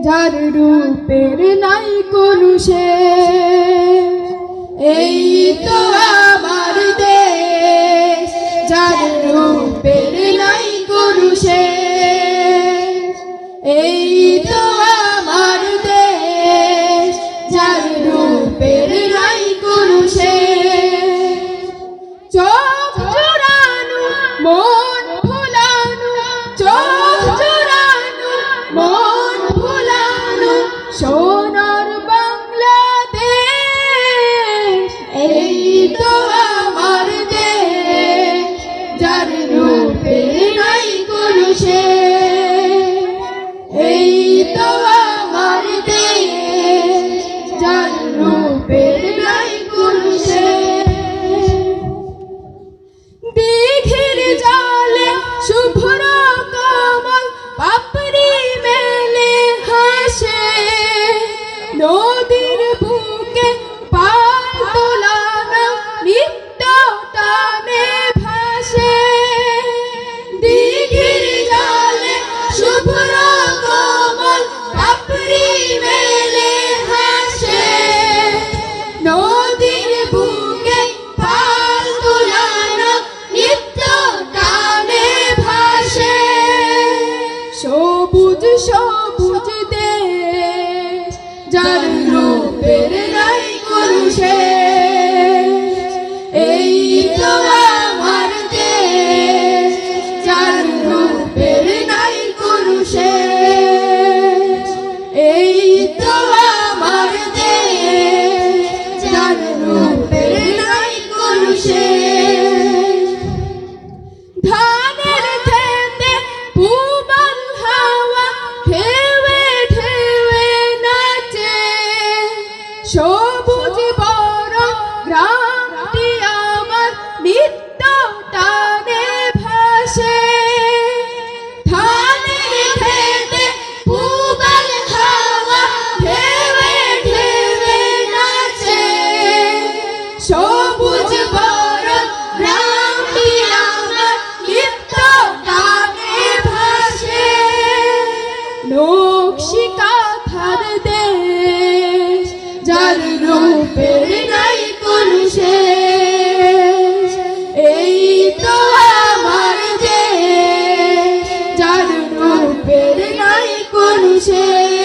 যার রূপের নাই কোনো শেষ। এই তো আমার দেশ, যার রূপের নাই কোনো শেষ। এই তো আমার দেশ, যার রূপের নাই কোনো শেষ। চোখ জোড়ানো মন ভোলানো, চোখ জোড়ানো মন ভোলানো সোনার বাংলাদেশ। এই তো আমার দেশ, যার রূপের নাই কোনো শেষ। এই তো আমার দেশ, যার রূপের নাই কোনো শেষ। দিঘির জলে শুভ্র কমল পাপড়ি মেলে হাসে, নদীর বুকে পাল তোলানো নিত্য টানে ভাসে। দিঘির জলে শুভ্র কমল পাপড়ি মেলে হাসে, নদীর বুকে পাল তোলানো নিত্য টানে ভাসে। সবুজ সবুজ দেশ, যার রূপের নাই কোনো শেষ। এই তো আমার দেশ, যার রূপের নাই কোনো শেষ। এই তো আমার দেশ, যার রূপের নাই কোনো শেষ। ধানের খেতে পূবাল হাওয়া ঢেউয়ে ঢেউয়ে নাচে, সবুজ বড় গ্রামটি আমার নিত্য টানে ভাসে। ধানের খেতে পূবাল হাওয়া ঢেউয়ে ঢেউয়ে নাচে, সবুজ বড় গ্রামটি আমার নিত্য টানে ভাসে। নকশি কাঁথার দেশ, যার রূপের নাই কোনো শেষ। এই তো আমার দেশ, যার রূপের নাই কোনো শেষ।